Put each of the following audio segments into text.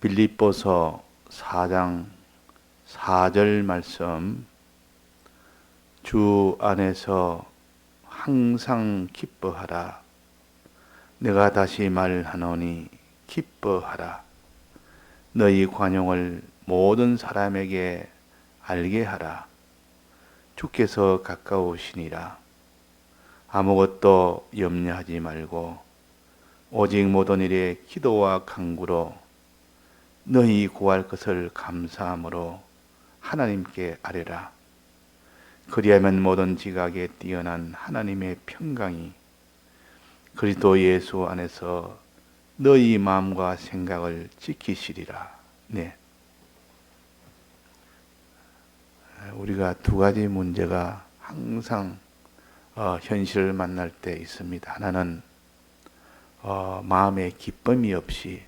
빌립보서 4장 4절 말씀, 주 안에서 항상 기뻐하라. 내가 다시 말하노니 기뻐하라. 너희 관용을 모든 사람에게 알게 하라. 주께서 가까우시니라. 아무것도 염려하지 말고 오직 모든 일에 기도와 간구로 너희 구할 것을 감사함으로 하나님께 아뢰라. 그리하면 모든 지각에 뛰어난 하나님의 평강이 그리스도 예수 안에서 너희 마음과 생각을 지키시리라. 네. 우리가 두 가지 문제가 항상 현실을 만날 때 있습니다. 하나는 마음에 기쁨이 없이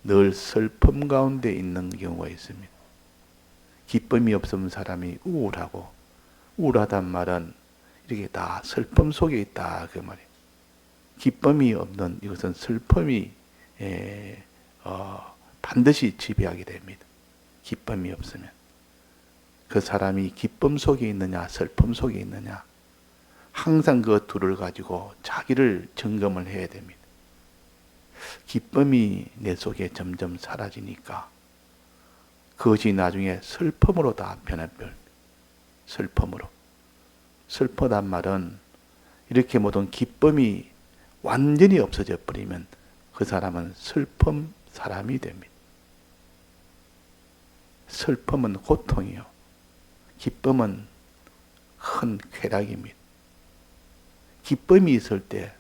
늘 슬픔 가운데 있는 경우가 있습니다. 기쁨이 없으면 사람이 우울하고, 우울하단 말은 이렇게 다 슬픔 속에 있다 그 말이에요. 기쁨이 없는 이것은 슬픔이 반드시 지배하게 됩니다. 기쁨이 없으면 그 사람이 기쁨 속에 있느냐 슬픔 속에 있느냐, 항상 그 둘을 가지고 자기를 점검을 해야 됩니다. 기쁨이 내 속에 점점 사라지니까 그것이 나중에 슬픔으로 다 변해버립니다. 슬픔으로. 슬프단 말은 이렇게 모든 기쁨이 완전히 없어져 버리면 그 사람은 슬픔 사람이 됩니다. 슬픔은 고통이요. 기쁨은 큰 쾌락입니다. 기쁨이 있을 때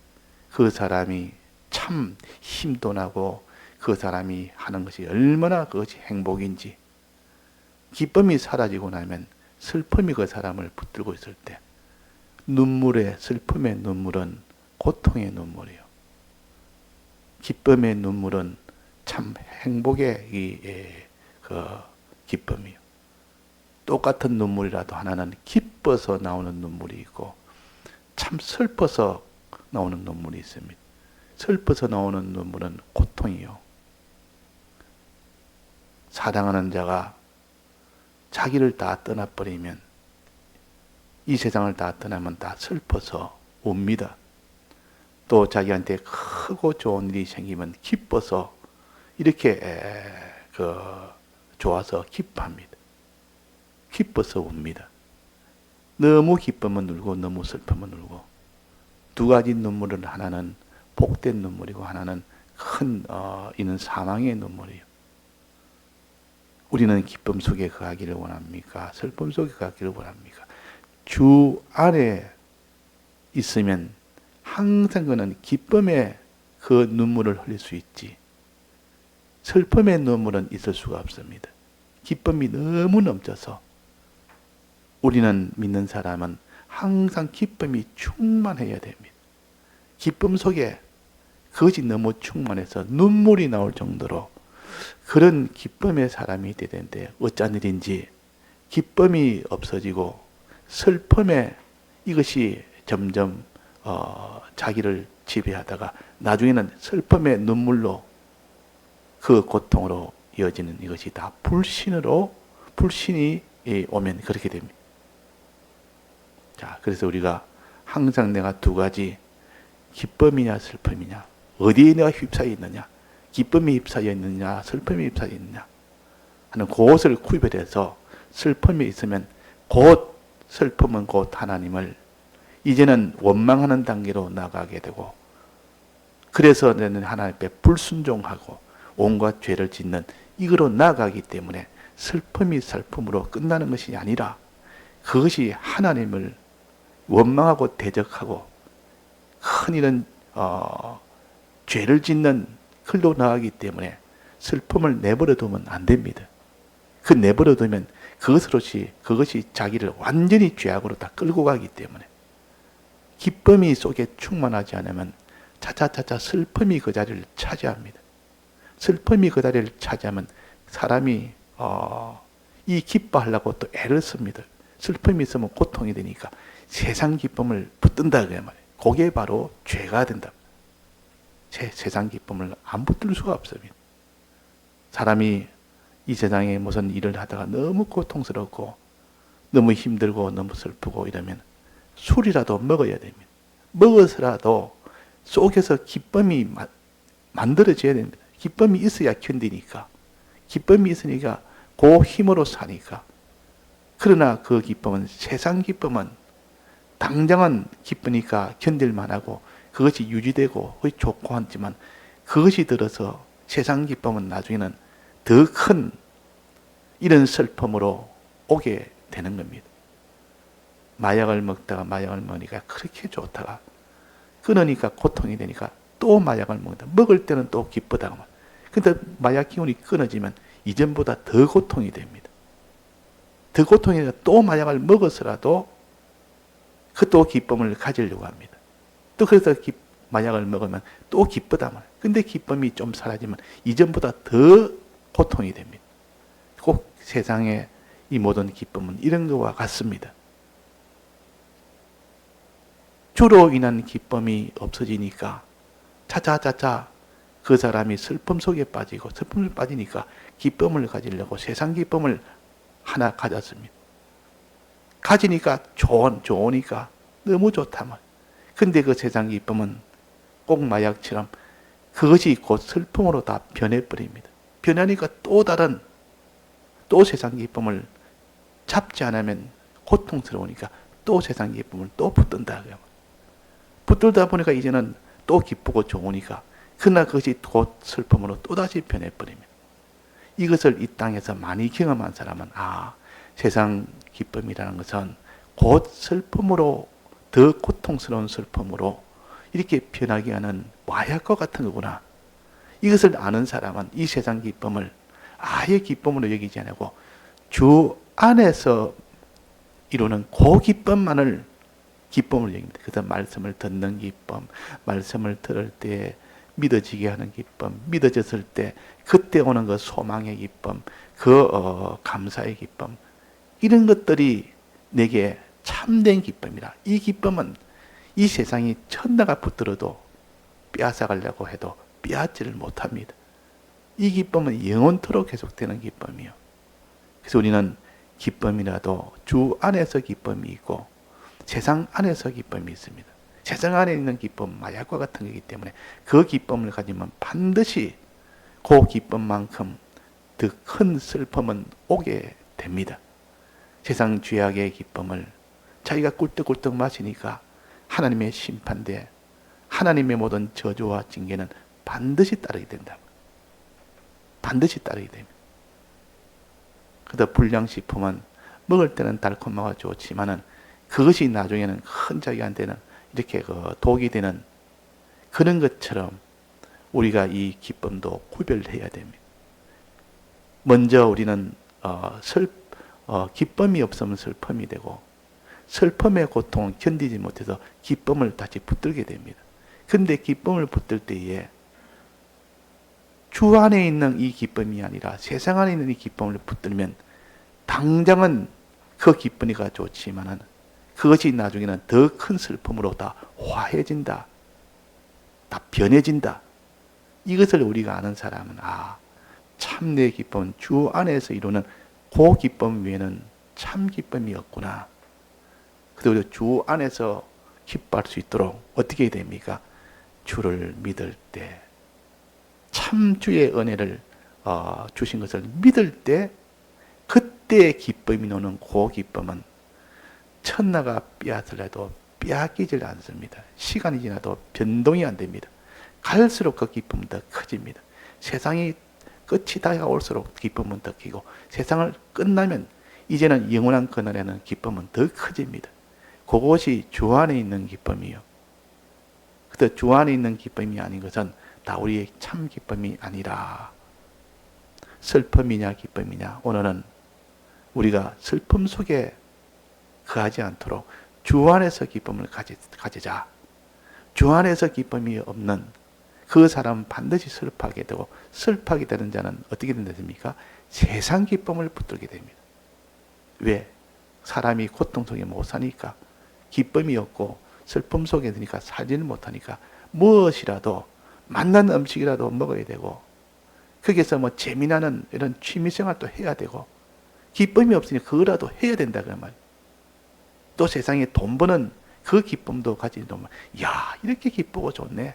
그 사람이 참 힘도 나고 그 사람이 하는 것이 얼마나 그것이 행복인지, 기쁨이 사라지고 나면 슬픔이 그 사람을 붙들고 있을 때 눈물의, 슬픔의 눈물은 고통의 눈물이요. 기쁨의 눈물은 참 행복의 그 기쁨이요. 똑같은 눈물이라도 하나는 기뻐서 나오는 눈물이 있고 참 슬퍼서 나오는 눈물이 있습니다. 슬퍼서 나오는 눈물은 고통이요. 사랑하는 자가 자기를 다 떠나버리면, 이 세상을 다 떠나면 다 슬퍼서 웁니다. 또 자기한테 크고 좋은 일이 생기면 기뻐서 이렇게 좋아서 기뻐합니다. 기뻐서 웁니다. 너무 기쁘면 울고 너무 슬프면 울고, 두 가지 눈물은 하나는 복된 눈물이고 하나는 큰 이는 사망의 눈물이에요. 우리는 기쁨 속에 거하기를 원합니까? 슬픔 속에 거하기를 원합니까? 주 안에 있으면 항상 그는 기쁨의 그 눈물을 흘릴 수 있지, 슬픔의 눈물은 있을 수가 없습니다. 기쁨이 너무 넘쳐서 우리는 믿는 사람은 항상 기쁨이 충만해야 됩니다. 기쁨 속에 그것이 너무 충만해서 눈물이 나올 정도로 그런 기쁨의 사람이 되야 되는데 어쩐 일인지 기쁨이 없어지고 슬픔에 이것이 점점 자기를 지배하다가 나중에는 슬픔의 눈물로 그 고통으로 이어지는 이것이 다 불신이 오면 그렇게 됩니다. 자, 그래서 우리가 항상 내가 두 가지, 기쁨이냐 슬픔이냐, 어디에 내가 휩싸여 있느냐, 기쁨이 휩싸여 있느냐 슬픔이 휩싸여 있느냐 하는 그것을 구별해서, 슬픔이 있으면 곧 슬픔은 곧 하나님을 이제는 원망하는 단계로 나가게 되고, 그래서 내는 하나님 앞에 불순종하고 온갖 죄를 짓는 이거로 나가기 때문에 슬픔이 슬픔으로 끝나는 것이 아니라 그것이 하나님을 원망하고 대적하고 큰 이런 죄를 짓는 길로 나가기 때문에 슬픔을 내버려 두면 안 됩니다. 그 내버려 두면 그것이 자기를 완전히 죄악으로 다 끌고 가기 때문에, 기쁨이 속에 충만하지 않으면 차차차차 슬픔이 그 자리를 차지합니다. 슬픔이 그 자리를 차지하면 사람이 이 기뻐하려고 또 애를 씁니다. 슬픔이 있으면 고통이 되니까 세상 기쁨을 붙든다 그 말이에요. 그게 바로 죄가 된다. 세상 기쁨을 안 붙들 수가 없습니다. 사람이 이 세상에 무슨 일을 하다가 너무 고통스럽고 너무 힘들고 너무 슬프고 이러면 술이라도 먹어야 됩니다. 먹어서라도 속에서 기쁨이 만들어져야 됩니다. 기쁨이 있어야 견디니까. 기쁨이 있으니까 그 힘으로 사니까. 그러나 그 기쁨은, 세상 기쁨은 당장은 기쁘니까 견딜만하고 그것이 유지되고 그것이 좋고 하지만 그것이 들어서 세상 기쁨은 나중에는 더 큰 이런 슬픔으로 오게 되는 겁니다. 마약을 먹다가 마약을 먹으니까 그렇게 좋다가 끊으니까 고통이 되니까 또 마약을 먹는다. 먹을 때는 또 기쁘다가. 근데 마약 기운이 끊어지면 이전보다 더 고통이 됩니다. 더 고통이 되니까 또 마약을 먹어서라도 그 또 기쁨을 가지려고 합니다. 또 그래서 마약을 먹으면 또 기쁘다 말이에요. 근데 기쁨이 좀 사라지면 이전보다 더 고통이 됩니다. 꼭 세상의 이 모든 기쁨은 이런 것과 같습니다. 주로 인한 기쁨이 없어지니까 차차차차 그 사람이 슬픔 속에 빠지고 슬픔에 빠지니까 기쁨을 가지려고 세상 기쁨을 하나 가졌습니다. 가지니까 좋으니까 너무 좋다만. 근데 그 세상 기쁨은 꼭 마약처럼 그것이 곧 슬픔으로 다 변해버립니다. 변하니까 또 다른 또 세상 기쁨을 잡지 않으면 고통스러우니까 또 세상 기쁨을 또 붙든다. 붙들다 보니까 이제는 또 기쁘고 좋으니까 그러나 그것이 곧 슬픔으로 또다시 변해버립니다. 이것을 이 땅에서 많이 경험한 사람은 세상 기쁨이라는 것은 곧 슬픔으로 더 고통스러운 슬픔으로 이렇게 변하게 하는 마약과 같은 거구나. 이것을 아는 사람은 이 세상 기쁨을 아예 기쁨으로 여기지 않고 주 안에서 이루는 그 기쁨만을 기쁨을 여깁니다. 그래서 말씀을 듣는 기쁨, 말씀을 들을 때 믿어지게 하는 기쁨, 믿어졌을 때 그때 오는 그 소망의 기쁨, 감사의 기쁨, 이런 것들이 내게 참된 기쁨이라. 이 기쁨은 이 세상이 천다가 붙들어도 빼앗아가려고 해도 빼앗지를 못합니다. 이 기쁨은 영원토록 계속되는 기쁨이요. 그래서 우리는 기쁨이라도 주 안에서 기쁨이 있고 세상 안에서 기쁨이 있습니다. 세상 안에 있는 기쁨, 마약과 같은 거기 때문에 그 기쁨을 가지면 반드시 그 기쁨만큼 더 큰 슬픔은 오게 됩니다. 세상 죄악의 기쁨을 자기가 꿀떡꿀떡 마시니까 하나님의 심판대, 하나님의 모든 저주와 징계는 반드시 따르게 된다. 반드시 따르게 됩니다. 그래서 불량식품은 먹을 때는 달콤하고 좋지만은 그것이 나중에는 큰 자기한테는 이렇게 독이 되는 그런 것처럼 우리가 이 기쁨도 구별해야 됩니다. 먼저 우리는 기쁨이 없으면 슬픔이 되고 슬픔의 고통을 견디지 못해서 기쁨을 다시 붙들게 됩니다. 그런데 기쁨을 붙들 때에 주 안에 있는 이 기쁨이 아니라 세상 안에 있는 이 기쁨을 붙들면 당장은 그 기쁨이가 좋지만은 그것이 나중에는 더 큰 슬픔으로 다 화해진다. 다 변해진다. 이것을 우리가 아는 사람은 참 내 기쁨은 주 안에서 이루는 그 기쁨 외에는 참 기쁨이 없구나. 그래서 주 안에서 기뻐할 수 있도록 어떻게 해야 됩니까? 주를 믿을 때, 참 주의 은혜를 주신 것을 믿을 때 그때 기쁨이 노는 그 기쁨은 천나가 빼앗으려도 빼앗기질 않습니다. 시간이 지나도 변동이 안 됩니다. 갈수록 그 기쁨은 더 커집니다. 세상이 끝이 다가올수록 기쁨은 더 크고 세상을 끝나면 이제는 영원한 그날에는 기쁨은 더 커집니다. 그것이 주 안에 있는 기쁨이요. 그때 주 안에 있는 기쁨이 아닌 것은 다 우리의 참 기쁨이 아니라 슬픔이냐 기쁨이냐. 오늘은 우리가 슬픔 속에 거하지 않도록 주 안에서 기쁨을 가지자. 주 안에서 기쁨이 없는 그 사람은 반드시 슬퍼하게 되고 슬퍼하게 되는 자는 어떻게 된답니까? 세상 기쁨을 붙들게 됩니다. 왜? 사람이 고통 속에 못 사니까 기쁨이 없고 슬픔 속에 드니까 살지는 못하니까 무엇이라도 맛난 음식이라도 먹어야 되고 거기서 뭐 재미나는 이런 취미생활도 해야 되고, 기쁨이 없으니 그거라도 해야 된다 그 말이에요. 또 세상에 돈 버는 그 기쁨도 가지고, 야, 이렇게 기쁘고 좋네.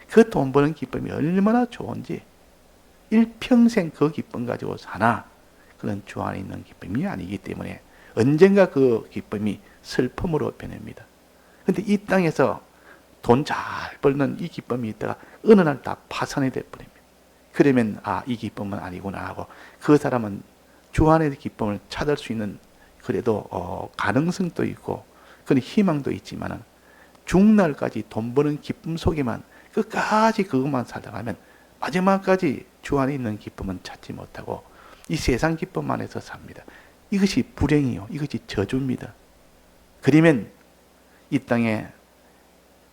그 돈 버는 기쁨이 얼마나 좋은지 일평생 그 기쁨 가지고 사나, 그런 주 안에 있는 기쁨이 아니기 때문에 언젠가 그 기쁨이 슬픔으로 변합니다. 근데 이 땅에서 돈 잘 벌는 이 기쁨이 있다가 어느 날 다 파산이 돼버립니다. 그러면 이 기쁨은 아니구나 하고, 그 사람은 주 안의 기쁨을 찾을 수 있는 그래도 가능성도 있고 그런 희망도 있지만은, 죽날까지 돈 버는 기쁨 속에만 끝까지 그것만 살다가 면 마지막까지 주 안에 있는 기쁨은 찾지 못하고 이 세상 기쁨 안에서 삽니다. 이것이 불행이요, 이것이 저주입니다. 그러면 이 땅에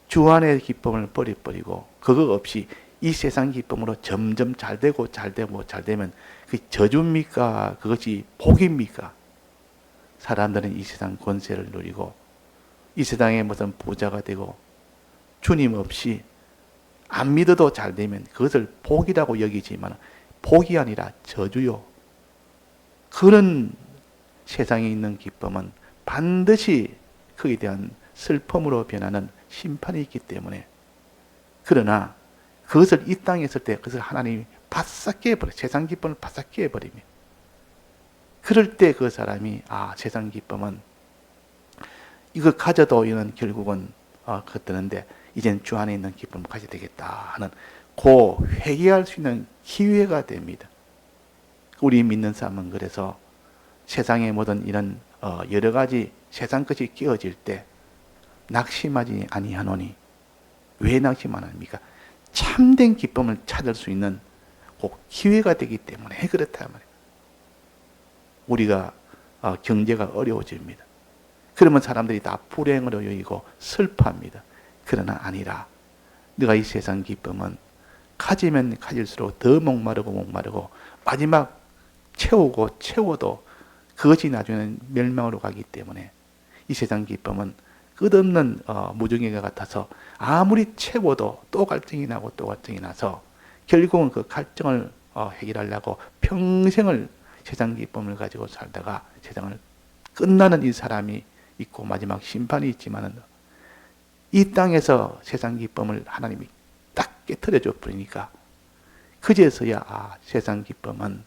주 안의 기쁨을 버려버리고 그거 없이 이 세상 기쁨으로 점점 잘되고 잘되고 잘되면 그 저주입니까? 그것이 복입니까? 사람들은 이 세상 권세를 누리고 이 세상에 무슨 부자가 되고 주님 없이 안 믿어도 잘되면 그것을 복이라고 여기지만 복이 아니라 저주요. 그런 세상에 있는 기쁨은 반드시 그에 대한 슬픔으로 변하는 심판이 있기 때문에, 그러나 그것을 이 땅에 있을 때 그것을 하나님이 바싹 깨버려요. 세상 기쁨을 바싹 깨버리면, 그럴 때 그 사람이 세상 기쁨은 이거 가져도 이는 결국은 그때는데 이제는 주 안에 있는 기쁨을 가져야 되겠다 하는 그 회개할 수 있는 기회가 됩니다. 우리 믿는 사람은 그래서 세상의 모든 이런 여러 가지 세상 것이 끼어질 때 낙심하지 아니하노니. 왜 낙심 안 합니까? 참된 기쁨을 찾을 수 있는 그 기회가 되기 때문에 그렇다 말이에요. 우리가 경제가 어려워집니다. 그러면 사람들이 다 불행으로 여기고 슬퍼합니다. 그러나 아니라 네가 이 세상 기쁨은 가지면 가질수록 더 목마르고 마지막 채우고 채워도 그것이 나중에는 멸망으로 가기 때문에 이 세상 기쁨은 끝없는 무정의가 같아서 아무리 채워도 또 갈등이 나고 또 갈등이 나서 결국은 그 갈등을 해결하려고 평생을 세상 기쁨을 가지고 살다가 세상을 끝나는 이 사람이 있고 마지막 심판이 있지만은, 이 땅에서 세상 기쁨을 하나님이 딱 깨트려줘 버리니까 그제서야 세상 기쁨은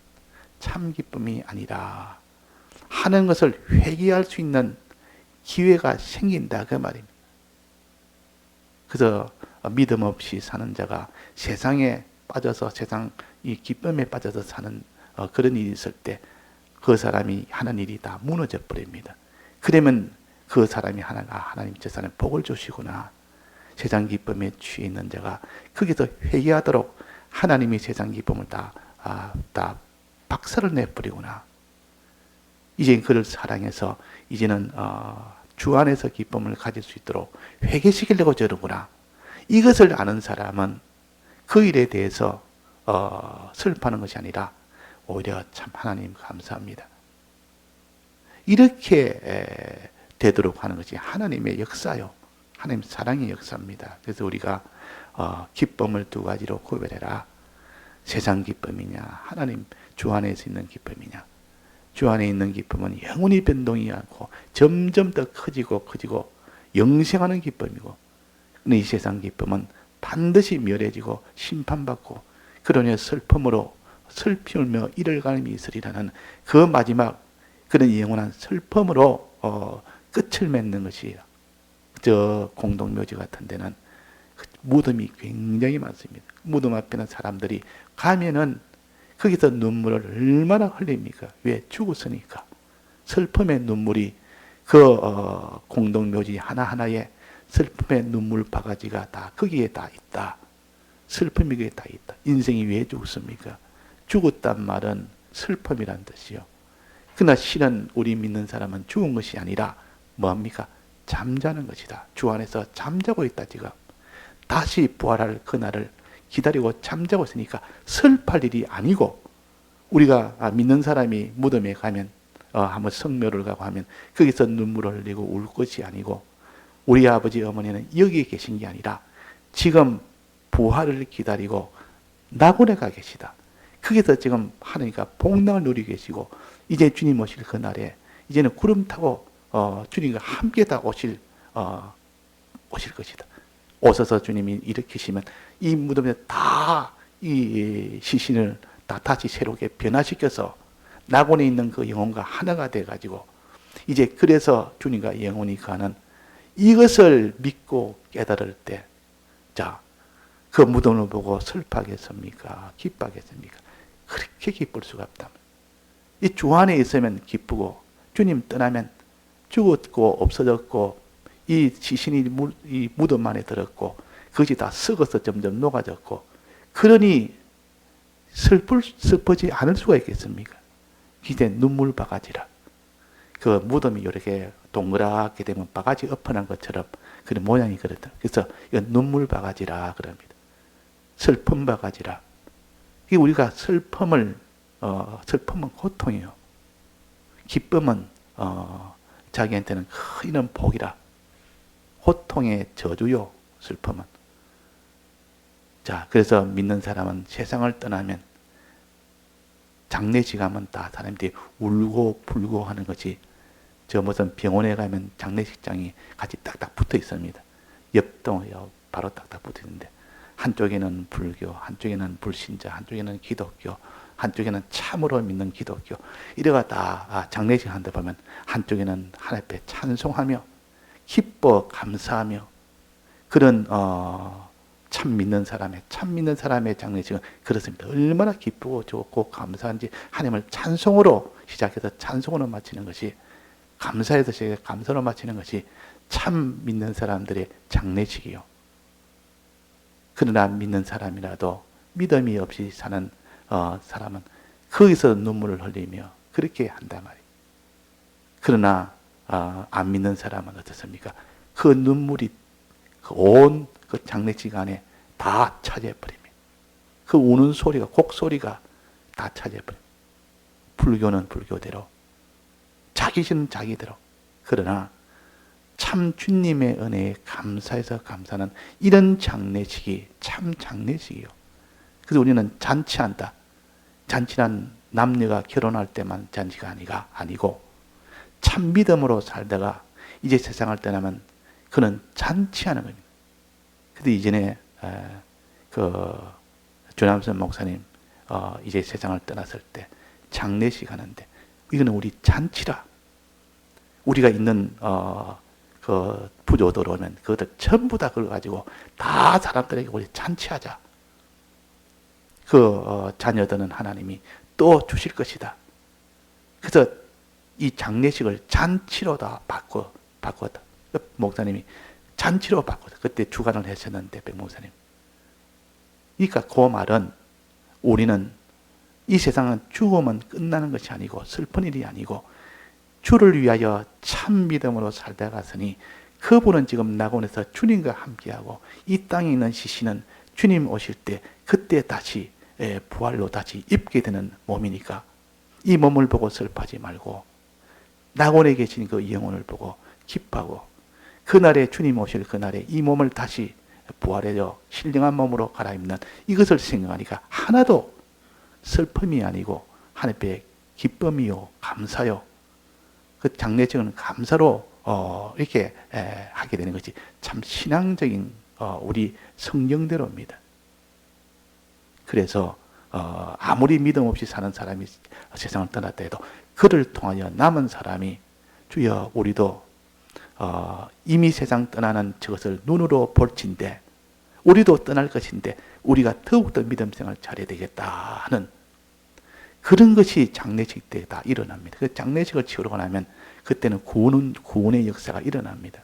참 기쁨이 아니라 하는 것을 회개할 수 있는 기회가 생긴다 그 말입니다. 그래서 믿음 없이 사는 자가 세상에 빠져서 세상 이 기쁨에 빠져서 사는 그런 일이 있을 때 그 사람이 하는 일이 다 무너져 버립니다. 그러면 그 사람이 하나님 저 사람에 복을 주시구나. 세상 기쁨에 취해 있는 자가 거기서 회개하도록 하나님이 세상 기쁨을 다 박살을 내버리구나. 이제 그를 사랑해서 이제는 주 안에서 기쁨을 가질 수 있도록 회개시키려고 저러구나. 이것을 아는 사람은 그 일에 대해서 슬퍼하는 것이 아니라 오히려 참 하나님 감사합니다. 이렇게 되도록 하는 것이 하나님의 역사요. 하나님 사랑의 역사입니다. 그래서 우리가 기쁨을 두 가지로 구별해라. 세상 기쁨이냐, 하나님 주 안에서 있는 기쁨이냐. 주 안에 있는 기쁨은 영원히 변동이 않고 점점 더 커지고 영생하는 기쁨이고, 이 세상 기쁨은 반드시 멸해지고 심판받고 그러니 슬픔으로 슬피 울며 이를 가름이 있으리라는 그 마지막 그런 영원한 슬픔으로 끝을 맺는 것이에요. 저 공동묘지 같은 데는 무덤이 굉장히 많습니다. 무덤 앞에는 사람들이 가면은 거기서 눈물을 얼마나 흘립니까? 왜? 죽었으니까. 슬픔의 눈물이 그 공동묘지 하나하나에 슬픔의 눈물 바가지가 다 거기에 다 있다. 슬픔이 거기에 다 있다. 인생이 왜 죽습니까? 죽었단 말은 슬픔이란 뜻이요. 그러나 실은 우리 믿는 사람은 죽은 것이 아니라 뭐합니까? 잠자는 것이다. 주 안에서 잠자고 있다 지금. 다시 부활할 그날을 기다리고 잠자고 있으니까 슬플 일이 아니고, 우리가 믿는 사람이 무덤에 가면 한번 성묘를 가고 하면 거기서 눈물을 흘리고 울 것이 아니고, 우리 아버지 어머니는 여기에 계신 게 아니라 지금 부활을 기다리고 낙원에 가 계시다. 거기서 지금 하나님과 복락을 누리고 계시고, 이제 주님 오실 그날에 이제는 구름 타고 주님과 함께 다 오실 것이다. 오셔서 주님이 일으키시면 이 무덤에 다 이 시신을 다 다시 새롭게 변화시켜서 낙원에 있는 그 영혼과 하나가 돼가지고, 이제 그래서 주님과 영혼이 가는 이것을 믿고 깨달을 때, 자, 그 무덤을 보고 슬퍼하겠습니까? 기뻐하겠습니까? 그렇게 기쁠 수가 없다. 이 주 안에 있으면 기쁘고, 주님 떠나면 죽었고 없어졌고, 이 시신이 이 무덤 안에 들었고, 그것이 다 썩어서 점점 녹아졌고, 그러니 슬프지 않을 수가 있겠습니까? 기대 눈물 바가지라. 그 무덤이 이렇게 동그랗게 되면 바가지 엎어난 것처럼 그런 모양이 그렇다. 그래서 이건 눈물 바가지라 그럽니다. 슬픔 바가지라. 이 우리가 슬픔은 고통이요. 기쁨은 자기한테는 큰 복이라. 고통의 저주요, 슬픔은. 자, 그래서 믿는 사람은 세상을 떠나면 장례식 하면 다 사람들이 울고 불고 하는 것이, 저 무슨 병원에 가면 장례식장이 같이 딱딱 붙어 있습니다. 옆동 바로 딱딱 붙어 있는데, 한쪽에는 불교, 한쪽에는 불신자, 한쪽에는 기독교, 한쪽에는 참으로 믿는 기독교, 이래가 다 장례식 한다 보면 한쪽에는 하나님 앞에 찬송하며 기뻐 감사하며, 그런 참 믿는 사람의 장례식은 그렇습니다. 얼마나 기쁘고 좋고 감사한지 하나님을 찬송으로 시작해서 찬송으로 마치는 것이, 감사해서 시작해서 감사로 마치는 것이 참 믿는 사람들의 장례식이요. 그러나 믿는 사람이라도 믿음이 없이 사는 사람은 거기서 눈물을 흘리며 그렇게 한단 말이에요. 그러나 안 믿는 사람은 어떻습니까? 그 눈물이 온 그 장례식 안에 다 차지해버립니다. 그 우는 소리가, 곡소리가 다 차지해버립니다. 불교는 불교대로, 자기는 자기대로. 그러나 참 주님의 은혜에 감사해서 감사하는 이런 장례식이 참 장례식이요. 그래서 우리는 잔치한다. 잔치란 남녀가 결혼할 때만 잔치가 아니고, 참 믿음으로 살다가 이제 세상을 떠나면 그는 잔치하는 겁니다. 근데 이전에 조남선 목사님 이제 세상을 떠났을 때 장례식 하는데, 이거는 우리 잔치라. 우리가 있는 그 부조들 오면 그것들 전부 다 그걸 가지고 다 사람들에게 우리 잔치하자. 그 자녀들은 하나님이 또 주실 것이다. 그래서 이 장례식을 잔치로 다 바꿨다. 목사님이 잔치로 바꿨다. 그때 주관을 하셨는데, 백 목사님. 그러니까 그 말은, 우리는 이 세상은 죽으면 끝나는 것이 아니고 슬픈 일이 아니고, 주를 위하여 참 믿음으로 살다 갔으니 그분은 지금 낙원에서 주님과 함께하고, 이 땅에 있는 시신은 주님 오실 때 그때 다시 부활로 다시 입게 되는 몸이니까, 이 몸을 보고 슬퍼하지 말고 낙원에 계신 그 영혼을 보고 기뻐하고, 그날에 주님 오실 그날에 이 몸을 다시 부활해서 신령한 몸으로 갈아입는 이것을 생각하니까 하나도 슬픔이 아니고 하나님의 기쁨이요, 감사요. 그 장례식은 감사로 이렇게 하게 되는 것이 참 신앙적인 우리 성경대로입니다. 그래서 아무리 믿음 없이 사는 사람이 세상을 떠났다 해도 그를 통하여 남은 사람이, 주여 우리도 이미 세상 떠나는 저것을 눈으로 볼진데, 우리도 떠날 것인데 우리가 더욱더 믿음 생활을 잘해야 되겠다 하는 그런 것이 장례식 때 다 일어납니다. 그 장례식을 치르고 나면 그때는 구원의 역사가 일어납니다.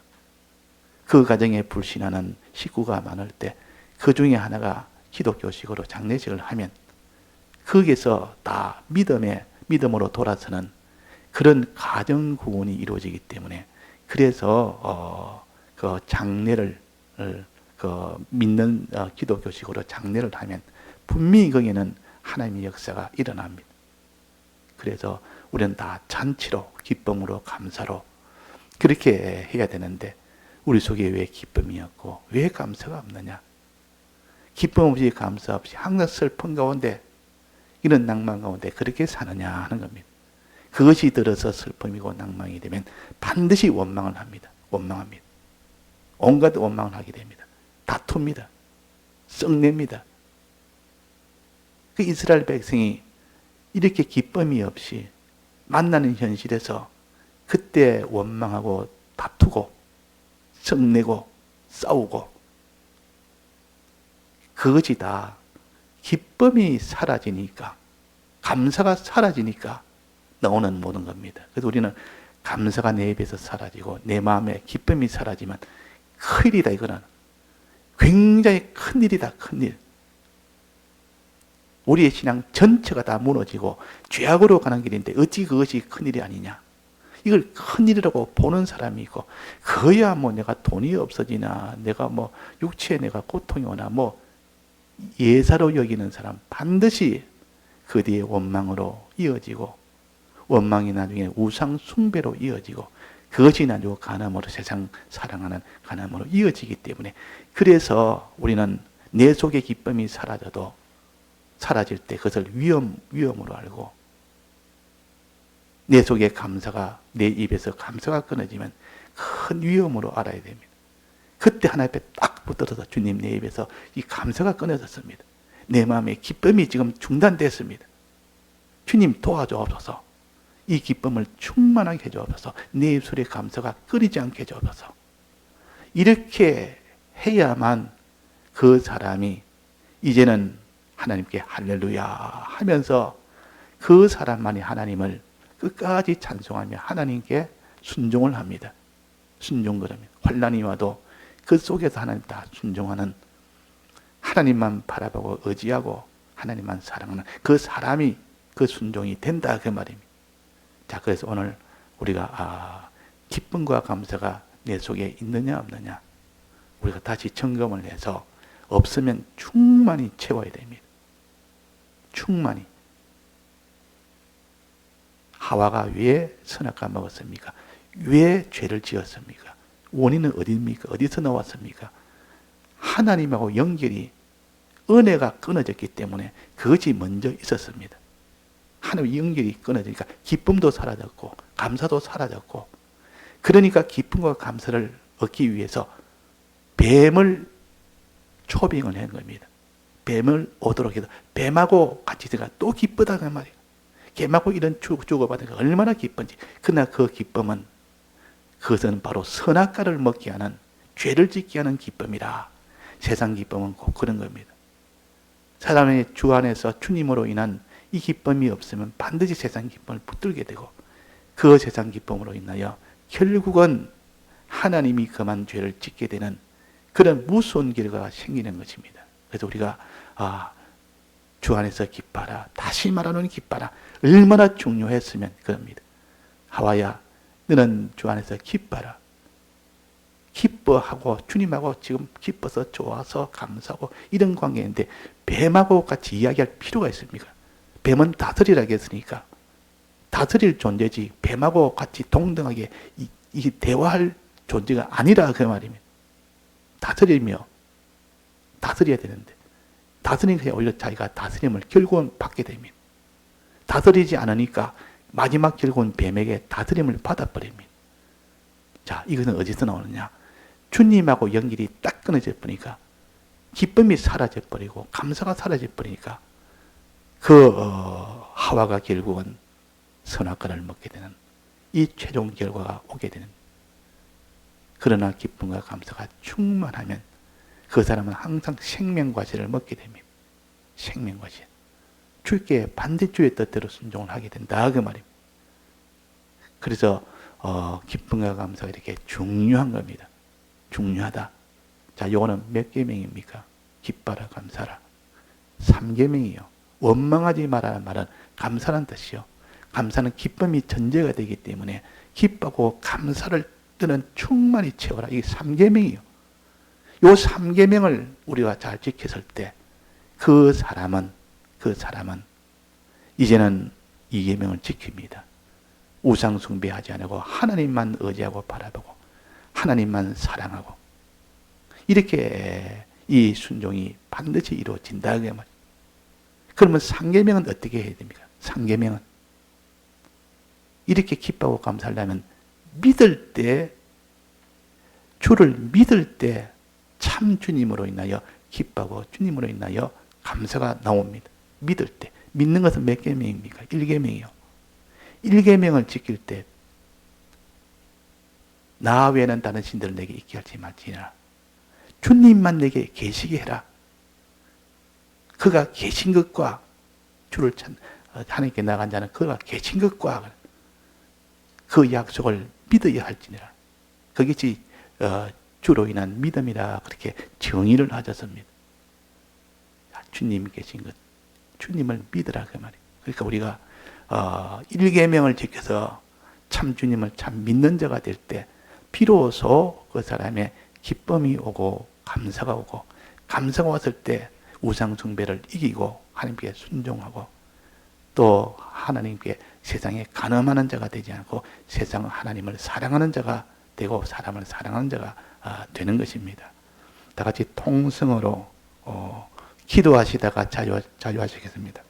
그 가정에 불신하는 식구가 많을 때 그 중에 하나가 기독교식으로 장례식을 하면 거기에서 다 믿음으로 돌아서는 그런 가정 구원이 이루어지기 때문에, 그래서 그 장례를 믿는 기독교식으로 장례를 하면 분명히 거기에는 하나님의 역사가 일어납니다. 그래서 우리는 다 잔치로, 기쁨으로, 감사로 그렇게 해야 되는데, 우리 속에 왜 기쁨이 없고 왜 감사가 없느냐? 기쁨 없이 감사 없이 항상 슬픈 가운데 이런 낭만 가운데 그렇게 사느냐 하는 겁니다. 그것이 들어서 슬픔이고 낭망이 되면 반드시 원망을 합니다. 원망합니다. 온갖 원망을 하게 됩니다. 다툽니다. 썩냅니다. 그 이스라엘 백성이 이렇게 기쁨이 없이 만나는 현실에서 그때 원망하고 다투고 썩내고 싸우고, 그것이 다 기쁨이 사라지니까, 감사가 사라지니까 나오는 모든 겁니다. 그래서 우리는 감사가 내 입에서 사라지고 내 마음에 기쁨이 사라지면 큰일이다. 이거는 굉장히 큰일이다. 큰일. 우리의 신앙 전체가 다 무너지고 죄악으로 가는 길인데 어찌 그것이 큰일이 아니냐. 이걸 큰일이라고 보는 사람이 있고, 그야 뭐 내가 돈이 없어지나, 내가 뭐 육체에 내가 고통이 오나, 뭐 예사로 여기는 사람 반드시 그 뒤에 원망으로 이어지고, 원망이 나중에 우상 숭배로 이어지고, 그것이 나중에 간음으로, 세상 사랑하는 간음으로 이어지기 때문에, 그래서 우리는 내 속의 기쁨이 사라져도 사라질 때 그것을 위험으로 알고, 내 속에 감사가, 내 입에서 감사가 끊어지면 큰 위험으로 알아야 됩니다. 그때 하나님 앞에 딱 붙들어서, 주님, 내 입에서 이 감사가 끊어졌습니다. 내 마음에 기쁨이 지금 중단됐습니다. 주님 도와주옵소서. 이 기쁨을 충만하게 해주옵소서. 내 입술에 감사가 끊이지 않게 해주옵소서. 이렇게 해야만 그 사람이 이제는 하나님께 할렐루야 하면서 그 사람만이 하나님을 끝까지 찬송하며 하나님께 순종을 합니다. 순종그럽니다. 환난이 와도 그 속에서 하나님 다 순종하는, 하나님만 바라보고 의지하고 하나님만 사랑하는 그 사람이 그 순종이 된다, 그 말입니다. 자, 그래서 오늘 우리가 기쁨과 감사가 내 속에 있느냐 없느냐, 우리가 다시 점검을 해서 없으면 충만히 채워야 됩니다. 충만히. 하와가 왜 선악과 먹었습니까? 왜 죄를 지었습니까? 원인은 어디입니까? 어디서 나왔습니까? 하나님하고 연결이, 은혜가 끊어졌기 때문에 그것이 먼저 있었습니다. 하나님의 연결이 끊어지니까 기쁨도 사라졌고 감사도 사라졌고, 그러니까 기쁨과 감사를 얻기 위해서 뱀을 초빙을 한 겁니다. 뱀을 오도록 해서 뱀하고 같이 있으니까 또 기쁘다 그 말이에요. 뱀하고 이런 주고받으니까 얼마나 기쁜지. 그러나 그 기쁨은, 그것은 바로 선악과를 먹게 하는, 죄를 짓게 하는 기쁨이라. 세상 기쁨은 꼭 그런 겁니다. 사람의 주 안에서 주님으로 인한 이 기쁨이 없으면 반드시 세상 기쁨을 붙들게 되고, 그 세상 기쁨으로 인하여 결국은 하나님이 그만 죄를 짓게 되는 그런 무서운 결과가 생기는 것입니다. 그래서 우리가 주 안에서 기뻐하라, 다시 말하는 기뻐하라, 얼마나 중요했으면 그럽니다. 하와야, 너는 주 안에서 기뻐하라. 기뻐하고 주님하고 지금 기뻐서 좋아서 감사하고 이런 관계인데 뱀하고 같이 이야기할 필요가 있습니까? 뱀은 다스리라고 했으니까 다스릴 존재지, 뱀하고 같이 동등하게 이 대화할 존재가 아니라 그 말입니다. 다스려야 되는데, 다스리니까 오히려 자기가 다스림을 결국은 받게 됩니다. 다스리지 않으니까 마지막 결국은 뱀에게 다스림을 받아버립니다. 자, 이것은 어디서 나오느냐? 주님하고 연결이 딱 끊어져 버리니까, 기쁨이 사라져 버리고 감사가 사라져 버리니까 하와가 결국은 선악과를 먹게 되는 이 최종 결과가 오게 되는. 그러나 기쁨과 감사가 충만하면 그 사람은 항상 생명과실을 먹게 됩니다. 생명과실. 주께 반대주의 뜻대로 순종을 하게 된다, 그 말입니다. 그래서 기쁨과 감사가 이렇게 중요한 겁니다. 중요하다. 자, 요거는 몇 계명입니까? 기뻐라, 감사라. 3계명이요. 원망하지 말라는 말은 감사라는 뜻이요. 감사는 기쁨이 전제가 되기 때문에 기뻐하고 감사를 뜨는 충만히 채워라. 이게 3계명이요. 요 3계명을 우리가 잘 지켰을 때 그 사람은 이제는 2계명을 지킵니다. 우상 숭배하지 않고 하나님만 의지하고 바라보고 하나님만 사랑하고, 이렇게 이 순종이 반드시 이루어진다 그 말이에요. 그러면 상계명은 어떻게 해야 됩니까? 상계명은 이렇게 기뻐하고 감사하려면 믿을 때, 주를 믿을 때 참 주님으로 인하여 기뻐하고 주님으로 인하여 감사가 나옵니다. 믿을 때. 믿는 것은 몇 계명입니까? 1계명이요. 1계명을 지킬 때 나 외에는 다른 신들을 내게 있게 하지 말지니라. 주님만 내게 계시게 해라. 그가 계신 것과 주를 하나님께 나간 자는 그가 계신 것과 그 약속을 믿어야 할지니라. 그것이 주로 인한 믿음이라 그렇게 정의를 하셨습니다. 주님이 계신 것, 주님을 믿으라 그 말이에요. 그러니까 우리가 1계명을 지켜서 참 주님을 참 믿는 자가 될 때 비로소 그 사람의 기쁨이 오고 감사가 오고, 감사가 왔을 때 우상 숭배를 이기고 하나님께 순종하고, 또 하나님께 세상에 간음하는 자가 되지 않고 세상 하나님을 사랑하는 자가 되고 사람을 사랑하는 자가 되는 것입니다. 다 같이 통성으로 기도하시다가 자유하시겠습니다.